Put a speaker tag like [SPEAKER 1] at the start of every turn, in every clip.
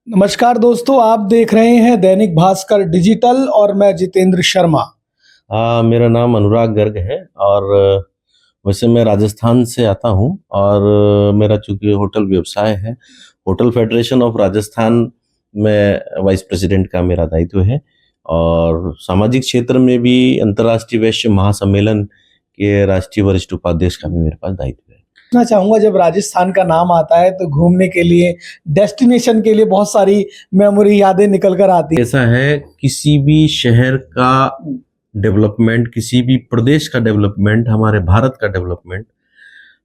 [SPEAKER 1] नमस्कार दोस्तों, आप देख रहे हैं दैनिक भास्कर डिजिटल और मैं जितेंद्र शर्मा।
[SPEAKER 2] मेरा नाम अनुराग गर्ग है और वैसे मैं राजस्थान से आता हूँ और मेरा चूंकि होटल व्यवसाय है, होटल फेडरेशन ऑफ राजस्थान में वाइस प्रेसिडेंट का मेरा दायित्व है और सामाजिक क्षेत्र में भी अंतर्राष्ट्रीय वैश्य महासम्मेलन के राष्ट्रीय वरिष्ठ उपाध्यक्ष का भी मेरे पास दायित्व है।
[SPEAKER 1] मैं चाहूंगा जब राजस्थान का नाम आता है तो घूमने के लिए, डेस्टिनेशन के लिए बहुत सारी मेमोरी, यादें निकल कर आती है।
[SPEAKER 2] ऐसा है, किसी भी शहर का डेवलपमेंट, किसी भी प्रदेश का डेवलपमेंट, हमारे भारत का डेवलपमेंट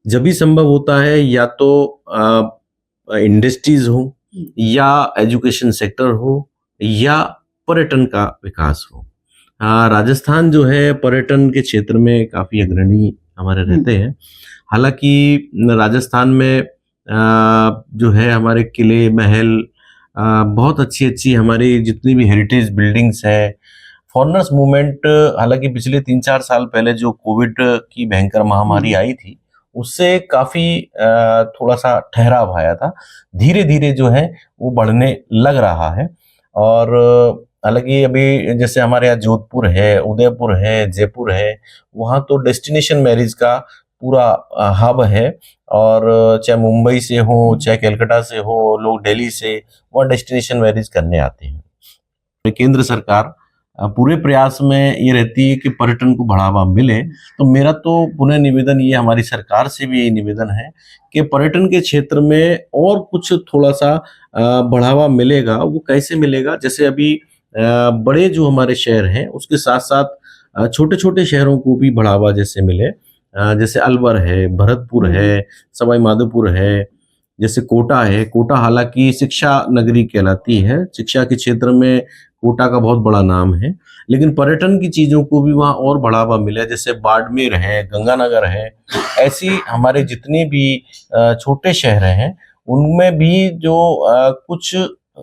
[SPEAKER 2] जब भी संभव होता है या तो इंडस्ट्रीज हो या एजुकेशन सेक्टर हो या पर्यटन का विकास हो। राजस्थान जो है पर्यटन के क्षेत्र में काफी अग्रणी हमारे रहते हैं। हालांकि राजस्थान में जो है हमारे किले, महल, बहुत अच्छी अच्छी हमारी जितनी भी हेरिटेज बिल्डिंग्स है। फॉरेनर्स मूवमेंट, हालांकि पिछले 3-4 साल पहले जो कोविड की भयंकर महामारी आई थी उससे काफी थोड़ा सा ठहराव आया था। धीरे धीरे जो है वो बढ़ने लग रहा है और हालांकि अभी जैसे हमारे यहाँ जोधपुर है, उदयपुर है, जयपुर है, वहाँ तो डेस्टिनेशन मैरिज का पूरा हब है और चाहे मुंबई से हो, चाहे कलकत्ता से हो, लोग दिल्ली से वहाँ डेस्टिनेशन मैरिज करने आते हैं। केंद्र सरकार पूरे प्रयास में ये रहती है कि पर्यटन को बढ़ावा मिले। तो मेरा तो पुनः निवेदन ये, हमारी सरकार से भी ये निवेदन है कि पर्यटन के क्षेत्र में और कुछ थोड़ा सा बढ़ावा मिलेगा। वो कैसे मिलेगा? जैसे अभी बड़े जो हमारे शहर हैं उसके साथ साथ छोटे छोटे शहरों को भी बढ़ावा जैसे मिले। जैसे अलवर है, भरतपुर है, सवाई माधोपुर है, जैसे कोटा है। कोटा हालांकि शिक्षा नगरी कहलाती है, शिक्षा के क्षेत्र में कोटा का बहुत बड़ा नाम है, लेकिन पर्यटन की चीजों को भी वहाँ और बढ़ावा मिले। जैसे बाड़मेर है, गंगानगर है, ऐसी हमारे जितने भी छोटे शहर हैं उनमें भी जो कुछ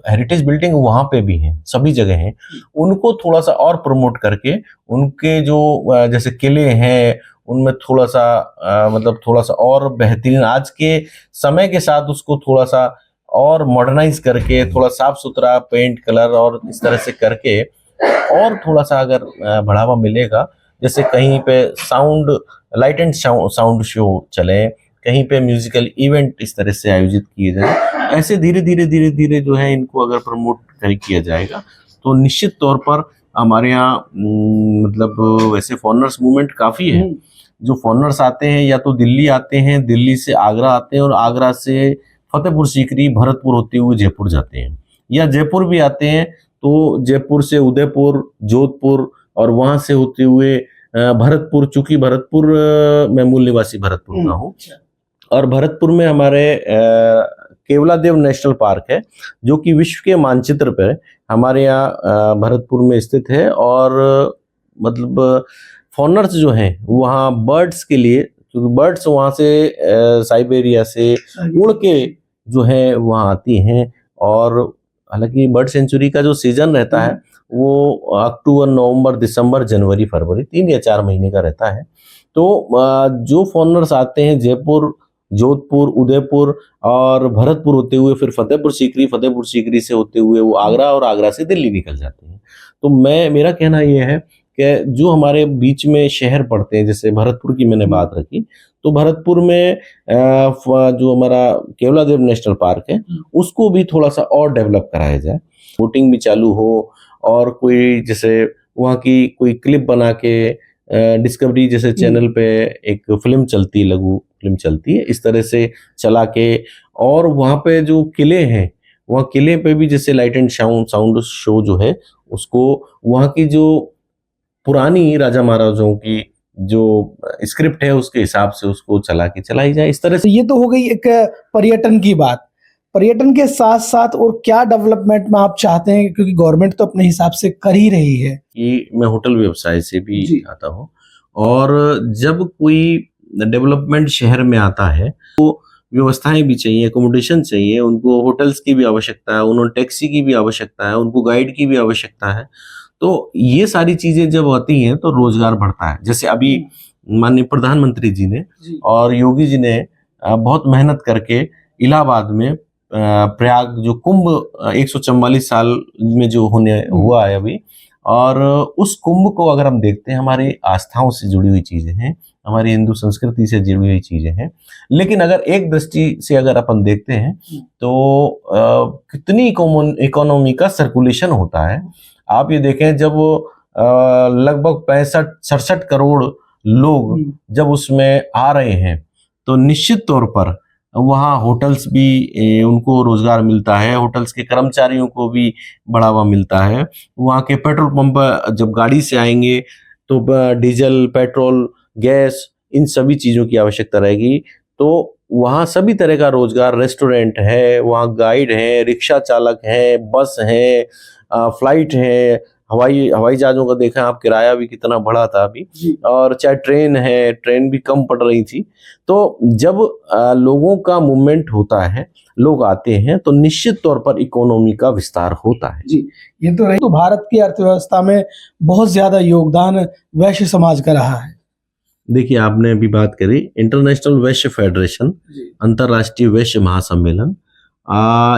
[SPEAKER 2] हेरिटेज बिल्डिंग वहाँ पे भी हैं, सभी जगह हैं, उनको थोड़ा सा और प्रमोट करके उनके जो जैसे किले हैं उनमें थोड़ा सा मतलब थोड़ा सा और बेहतरीन आज के समय के साथ उसको थोड़ा सा और मॉडर्नाइज करके, थोड़ा साफ सुथरा पेंट कलर और इस तरह से करके और थोड़ा सा अगर बढ़ावा मिलेगा। जैसे कहीं पे sound, light and sound show चले, कहीं पे म्यूजिकल इवेंट इस तरह से आयोजित किए जाए, ऐसे धीरे धीरे जो है इनको अगर प्रमोट किया जाएगा तो निश्चित तौर पर हमारे यहाँ मतलब वैसे फॉरेनर्स मूवमेंट काफी है। जो फॉरेनर्स आते हैं या तो दिल्ली आते हैं, दिल्ली से आगरा आते हैं और आगरा से फतेहपुर सीकरी, भरतपुर होते हुए जयपुर जाते हैं, या जयपुर भी आते हैं तो जयपुर से उदयपुर, जोधपुर और वहां से होते हुए भरतपुर। चूंकि भरतपुर मैं मूल निवासी भरतपुर का हूँ और भरतपुर में हमारे केवलादेव नेशनल पार्क है जो कि विश्व के मानचित्र पर हमारे यहाँ भरतपुर में स्थित है। और मतलब फॉरेनर्स जो हैं वहाँ बर्ड्स के लिए, क्योंकि बर्ड्स वहाँ से साइबेरिया से उड़ के जो है वहाँ आती हैं और हालांकि बर्ड सेंचुरी का जो सीजन रहता है वो अक्टूबर, नवंबर, दिसंबर, जनवरी, फरवरी 3 या 4 महीने का रहता है। तो जो फॉरेनर्स आते हैं जयपुर, जोधपुर, उदयपुर और भरतपुर होते हुए फिर फतेहपुर सीकरी से होते हुए वो आगरा और आगरा से दिल्ली निकल जाते हैं। तो मेरा कहना ये है कि जो हमारे बीच में शहर पड़ते हैं, जैसे भरतपुर की मैंने बात रखी, तो भरतपुर में जो हमारा केवलादेव नेशनल पार्क है उसको भी थोड़ा सा और डेवलप कराया जाए, बोटिंग भी चालू हो और कोई जैसे वहाँ की कोई क्लिप बना के डिस्कवरी जैसे चैनल पे एक फिल्म चलती, लघु फिल्म चलती है, इस तरह से चला के, और वहाँ पे जो किले हैं वहाँ किले पे भी जैसे लाइट एंड साउंड शो जो है उसको वहाँ की जो पुरानी राजा महाराजाओं की जो स्क्रिप्ट है उसके हिसाब से उसको चलाई जाए, इस तरह से।
[SPEAKER 1] ये तो हो गई एक पर्यटन की बात। पर्यटन के साथ साथ और क्या डेवलपमेंट में आप चाहते हैं, क्योंकि गवर्नमेंट तो अपने हिसाब से कर ही रही है।
[SPEAKER 2] कि मैं होटल व्यवसाय से भी आता हूँ और जब कोई डेवलपमेंट शहर में आता है तो व्यवस्थाएं भी चाहिए, एकोमोडेशन चाहिए, उनको होटल्स की भी आवश्यकता है, उन्होंने टैक्सी की भी आवश्यकता है, उनको गाइड की भी आवश्यकता है। तो ये सारी चीजें जब आती हैं तो रोजगार बढ़ता है। जैसे अभी माननीय प्रधानमंत्री जी ने और योगी जी ने बहुत मेहनत करके इलाहाबाद में प्रयाग जो कुंभ 144 साल में जो होने हुआ है अभी, और उस कुंभ को अगर हम देखते हैं, हमारी आस्थाओं से जुड़ी हुई चीजें हैं, हमारी हिंदू संस्कृति से जुड़ी हुई चीजें हैं। लेकिन अगर एक दृष्टि से अगर अपन देखते हैं तो कितनी इकोनॉमी का सर्कुलेशन होता है। आप ये देखें, जब लगभग 65-67 करोड़ लोग जब उसमें आ रहे हैं, तो निश्चित तौर पर वहाँ होटल्स भी उनको रोजगार मिलता है, होटल्स के कर्मचारियों को भी बढ़ावा मिलता है। वहाँ के पेट्रोल पंप जब गाड़ी से आएंगे तो डीजल, पेट्रोल, गैस, इन सभी चीज़ों की आवश्यकता रहेगी। तो वहाँ सभी तरह का रोजगार, रेस्टोरेंट है, वहाँ गाइड है, रिक्शा चालक है, बस है, फ्लाइट है, हवाई जहाज़ों का देखा आप, किराया भी कितना बढ़ा था अभी, और चाहे ट्रेन है, ट्रेन भी कम पड़ रही थी। तो जब लोगों का मूवमेंट होता है, लोग आते हैं, तो निश्चित तौर पर इकोनॉमी का विस्तार होता है।
[SPEAKER 1] जी, ये तो रही। तो भारत की अर्थव्यवस्था में बहुत ज्यादा योगदान वैश्य समाज का रहा है।
[SPEAKER 2] देखिए, आपने अभी बात करी इंटरनेशनल वैश्य फेडरेशन, अंतर्राष्ट्रीय वैश्य महासम्मेलन,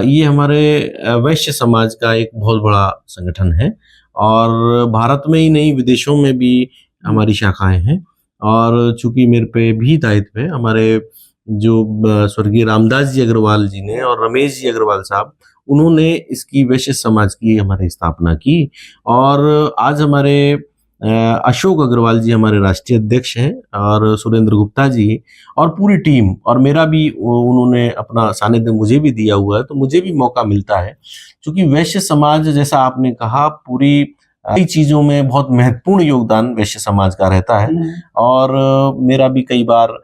[SPEAKER 2] ये हमारे वैश्य समाज का एक बहुत बड़ा संगठन है, और भारत में ही नहीं, विदेशों में भी हमारी शाखाएं हैं। और चूंकि मेरे पे भी दायित्व है, हमारे जो स्वर्गीय रामदास जी अग्रवाल जी ने और रमेश जी अग्रवाल साहब, उन्होंने इसकी वैश्य समाज की हमारी स्थापना की। और आज हमारे अशोक अग्रवाल जी हमारे राष्ट्रीय अध्यक्ष हैं, और सुरेंद्र गुप्ता जी और पूरी टीम, और मेरा भी उन्होंने अपना सानिध्य मुझे भी दिया हुआ है, तो मुझे भी मौका मिलता है। क्योंकि वैश्य समाज, जैसा आपने कहा, पूरी कई चीज़ों में बहुत महत्वपूर्ण योगदान वैश्य समाज का रहता है। और मेरा भी कई बार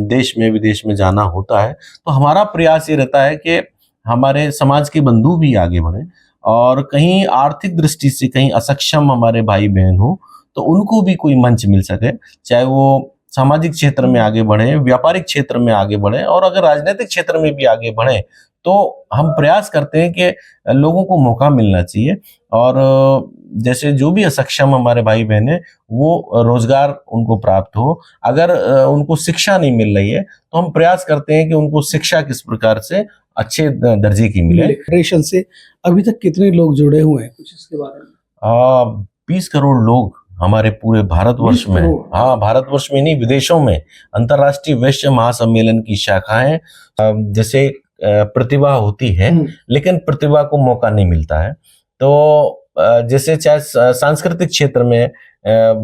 [SPEAKER 2] देश में विदेश में जाना होता है, तो हमारा प्रयास ये रहता है कि हमारे समाज के बंधु भी आगे बढ़े, और कहीं आर्थिक दृष्टि से कहीं असक्षम हमारे भाई बहन हो, तो उनको भी कोई मंच मिल सके, चाहे वो सामाजिक क्षेत्र में आगे बढ़े, व्यापारिक क्षेत्र में आगे बढ़े, और अगर राजनीतिक क्षेत्र में भी आगे बढ़े, तो हम प्रयास करते हैं कि लोगों को मौका मिलना चाहिए। और जैसे जो भी असक्षम हमारे भाई बहन है, वो रोजगार उनको प्राप्त हो। अगर उनको शिक्षा नहीं मिल रही है, तो हम प्रयास करते हैं कि उनको शिक्षा किस प्रकार से अच्छे दर्जे की मिले।
[SPEAKER 1] फेडरेशन से अभी तक कितने लोग जुड़े हुए हैं, कुछ इसके बारे में?
[SPEAKER 2] 20 करोड़ लोग हमारे पूरे भारतवर्ष में, हाँ, भारतवर्ष में नहीं, विदेशों में अंतर्राष्ट्रीय वैश्य महासम्मेलन की शाखाएं, जैसे प्रतिभा होती है, लेकिन प्रतिभा को मौका नहीं मिलता है। तो जैसे चाहे सांस्कृतिक क्षेत्र में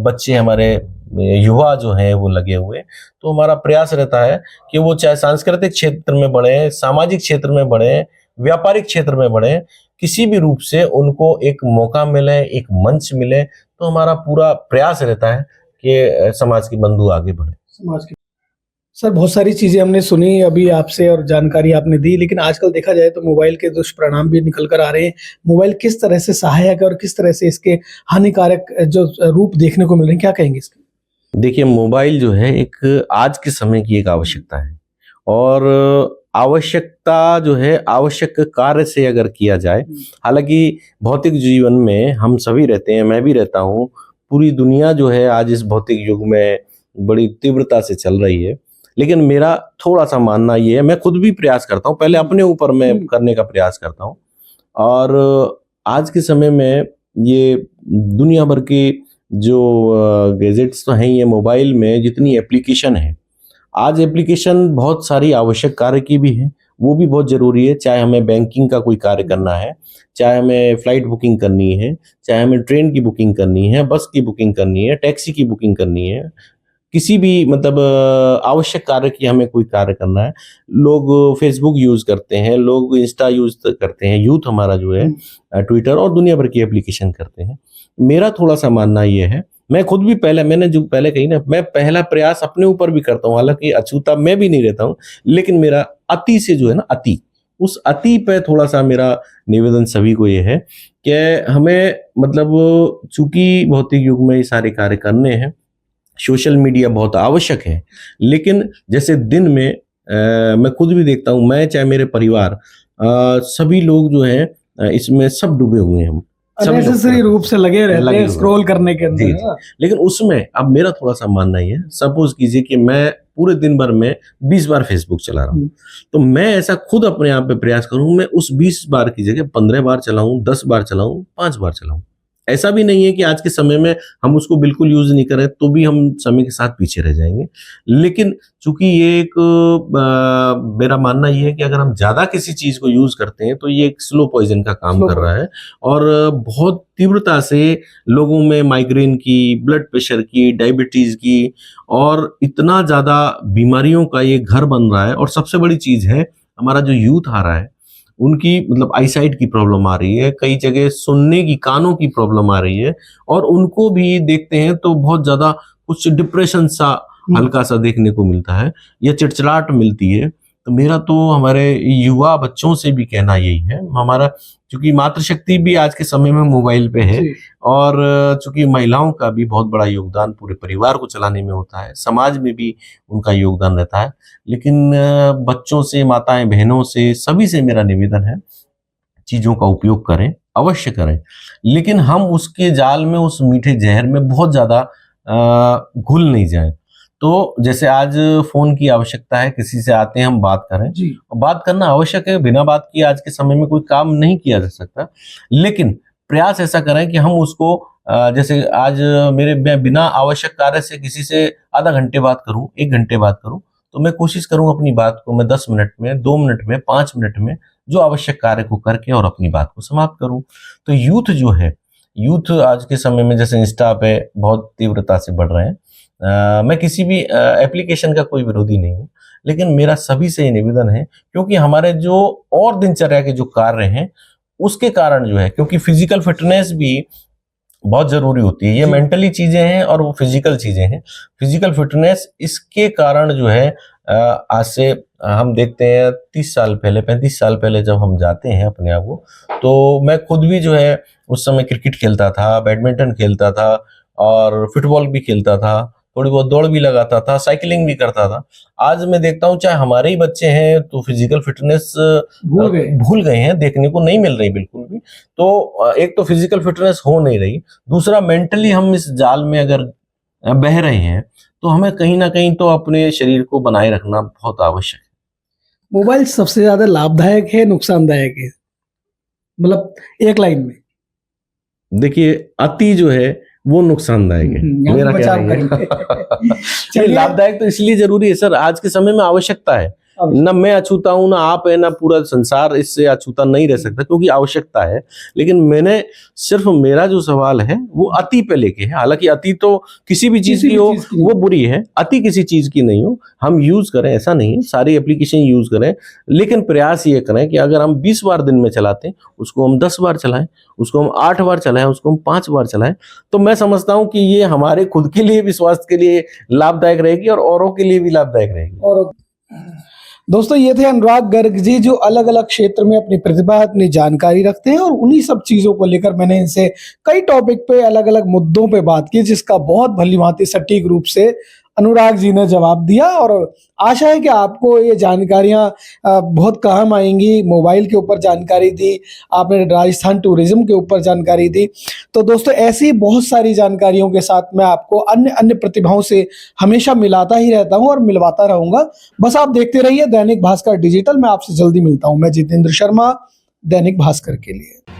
[SPEAKER 2] बच्चे हमारे युवा जो हैं वो लगे हुए, तो हमारा प्रयास रहता है कि वो चाहे सांस्कृतिक क्षेत्र में बढ़े, सामाजिक क्षेत्र में बढ़े, व्यापारिक क्षेत्र में बढ़े, किसी भी रूप से उनको एक मौका मिले, एक मंच मिले, तो हमारा पूरा प्रयास रहता है कि समाज के बंधु आगे बढ़े। समाज के
[SPEAKER 1] सर, बहुत सारी चीज़ें हमने सुनी अभी आपसे और जानकारी आपने दी, लेकिन आजकल देखा जाए तो मोबाइल के दुष्परिणाम भी निकल कर आ रहे हैं। मोबाइल किस तरह से सहायक है और किस तरह से इसके हानिकारक जो रूप देखने को मिल रहे हैं, क्या कहेंगे इसके?
[SPEAKER 2] देखिए, मोबाइल जो है एक आज के समय की एक आवश्यकता है, और आवश्यकता जो है आवश्यक कार्य से अगर किया जाए, हालांकि भौतिक जीवन में हम सभी रहते हैं, मैं भी रहता हूँ, पूरी दुनिया जो है आज इस भौतिक युग में बड़ी तीव्रता से चल रही है। लेकिन मेरा थोड़ा सा मानना ये है, मैं खुद भी प्रयास करता हूँ, पहले अपने ऊपर मैं करने का प्रयास करता हूँ, और आज के समय में ये दुनिया भर की जो गैजेट्स तो हैं, ये मोबाइल में जितनी एप्लीकेशन है, आज एप्लीकेशन बहुत सारी आवश्यक कार्य की भी है, वो भी बहुत ज़रूरी है। चाहे हमें बैंकिंग का कोई कार्य करना है, चाहे हमें फ़्लाइट बुकिंग करनी है, चाहे हमें ट्रेन की बुकिंग करनी है, बस की बुकिंग करनी है, टैक्सी की बुकिंग करनी है, किसी भी मतलब आवश्यक कार्य की हमें कोई कार्य करना है, लोग फेसबुक यूज़ करते हैं, लोग इंस्टा यूज़ करते हैं, यूथ हमारा जो है ट्विटर और दुनिया भर की एप्लीकेशन करते हैं। मेरा थोड़ा सा मानना ये है, मैं खुद भी मैंने जो पहले कही ना, मैं पहला प्रयास अपने ऊपर भी करता हूँ, हालांकि अछूता मैं भी नहीं रहता हूँ, लेकिन मेरा अति से जो है ना, उस अति पे थोड़ा सा मेरा निवेदन सभी को ये है कि हमें मतलब चूंकि भौतिक युग में ये सारे कार्य करने हैं, सोशल मीडिया बहुत आवश्यक है, लेकिन जैसे दिन में मैं खुद भी देखता हूँ, मैं चाहे मेरे परिवार, सभी लोग जो हैं इसमें सब डूबे हुए हैं, हम
[SPEAKER 1] अननेसेसरी रूप से लगे रहते हैं स्क्रॉल करने के अंदर।
[SPEAKER 2] लेकिन उसमें अब मेरा थोड़ा सा मानना ही है, सपोज कीजिए कि मैं पूरे दिन भर में 20 बार फेसबुक चला रहा हूँ, तो मैं ऐसा खुद अपने आप पे प्रयास करूँ, मैं उस 20 बार की जगह 15 बार चलाऊँ, 10 बार चलाऊँ, 5 बार चलाऊँ। ऐसा भी नहीं है कि आज के समय में हम उसको बिल्कुल यूज नहीं करें तो भी हम समय के साथ पीछे रह जाएंगे। लेकिन चूंकि ये एक मेरा मानना ये है कि अगर हम ज्यादा किसी चीज को यूज करते हैं तो ये एक स्लो पॉइजन का काम कर रहा है और बहुत तीव्रता से लोगों में माइग्रेन की, ब्लड प्रेशर की, डायबिटीज की और इतना ज्यादा बीमारियों का ये घर बन रहा है। और सबसे बड़ी चीज है, हमारा जो यूथ आ रहा है उनकी मतलब आईसाइट की प्रॉब्लम आ रही है, कई जगह सुनने की, कानों की प्रॉब्लम आ रही है और उनको भी देखते हैं तो बहुत ज्यादा कुछ डिप्रेशन सा हल्का सा देखने को मिलता है या चिड़चिड़ाहट मिलती है। तो मेरा तो हमारे युवा बच्चों से भी कहना यही है, हमारा क्योंकि मातृशक्ति भी आज के समय में मोबाइल पे है और चूंकि महिलाओं का भी बहुत बड़ा योगदान पूरे परिवार को चलाने में होता है, समाज में भी उनका योगदान रहता है। लेकिन बच्चों से, माताएं बहनों से, सभी से मेरा निवेदन है, चीजों का उपयोग करें, अवश्य करें, लेकिन हम उसके जाल में, उस मीठे जहर में बहुत ज्यादा घुल नहीं जाएं। तो जैसे आज फोन की आवश्यकता है, किसी से आते हैं हम बात करें, बात करना आवश्यक है, बिना बात किए आज के समय में कोई काम नहीं किया जा सकता। लेकिन प्रयास ऐसा करें कि हम उसको जैसे आज मैं बिना आवश्यक कार्य से किसी से आधा घंटे बात करूं, 1 घंटे बात करूं, तो मैं कोशिश करूं अपनी बात को मैं 10 मिनट में, 2 मिनट में, 5 मिनट में जो आवश्यक कार्य को करके और अपनी बात को समाप्त करूं। तो यूथ जो है, यूथ आज के समय में जैसे इंस्टा पे बहुत तीव्रता से बढ़ रहे हैं। मैं किसी भी एप्लीकेशन का कोई विरोधी नहीं हूँ, लेकिन मेरा सभी से ये निवेदन है, क्योंकि हमारे जो और दिनचर्या के जो कार्य हैं उसके कारण जो है, क्योंकि फिजिकल फिटनेस भी बहुत जरूरी होती है, ये मेंटली चीजें हैं और वो फिजिकल चीजें हैं। फिजिकल फिटनेस इसके कारण जो है आज से हम देखते हैं 30 साल पहले, 35 साल पहले जब हम जाते हैं अपने आप को, तो मैं खुद भी जो है उस समय क्रिकेट खेलता था, बैडमिंटन खेलता था और फुटबॉल भी खेलता था, थोड़ी बहुत दौड़ भी लगाता था, साइकिलिंग भी करता था। आज मैं देखता हूँ चाहे हमारे ही बच्चे हैं तो फिजिकल फिटनेस भूल गए हैं, देखने को नहीं मिल रही बिल्कुल भी। तो एक तो फिजिकल फिटनेस हो नहीं रही, दूसरा मेंटली हम इस जाल में अगर बह रहे हैं तो हमें कहीं ना कहीं तो अपने शरीर को बनाए रखना बहुत आवश्यक है।
[SPEAKER 1] मोबाइल सबसे ज्यादा लाभदायक है, नुकसानदायक है, मतलब एक लाइन में?
[SPEAKER 2] देखिए, अति जो है वो नुकसानदायक है, मेरा कहना है। लाभदायक तो इसलिए जरूरी है सर, आज के समय में आवश्यकता है। ना मैं अछूता हूं, ना आप है, ना पूरा संसार इससे अछूता नहीं रह सकता, क्योंकि आवश्यकता है। लेकिन मैंने सिर्फ मेरा जो सवाल है वो अति पे लेके है। हालांकि अति तो किसी भी चीज की हो वो बुरी है, अति किसी चीज की नहीं हो, हम यूज करें ऐसा नहीं है, सारी एप्लीकेशन यूज करें, लेकिन प्रयास ये करें कि अगर हम 20 बार दिन में चलाते हैं उसको हम 10 बार चलाएं, उसको हम 8 बार चलाएं, उसको हम 5 बार चलाएं। तो मैं समझता हूं कि ये हमारे खुद के लिए भी, स्वास्थ्य के लिए लाभदायक रहेगी और औरों के लिए भी लाभदायक रहेगी। और
[SPEAKER 1] दोस्तों, ये थे अनुराग गर्ग जी, जो अलग अलग क्षेत्र में अपनी प्रतिभा, अपनी जानकारी रखते हैं और उन्हीं सब चीजों को लेकर मैंने इनसे कई टॉपिक पे, अलग अलग मुद्दों पे बात की, जिसका बहुत भलीभांति सटीक रूप से अनुराग जी ने जवाब दिया। और आशा है कि आपको ये जानकारियां बहुत काम आएंगी। मोबाइल के ऊपर जानकारी दी आपने, राजस्थान टूरिज्म के ऊपर जानकारी दी। तो दोस्तों, ऐसी बहुत सारी जानकारियों के साथ मैं आपको अन्य अन्य प्रतिभाओं से हमेशा मिलाता ही रहता हूं और मिलवाता रहूंगा। बस आप देखते रहिए दैनिक भास्कर डिजिटल। मैं आपसे जल्दी मिलता हूं। मैं जितेंद्र शर्मा, दैनिक भास्कर के लिए।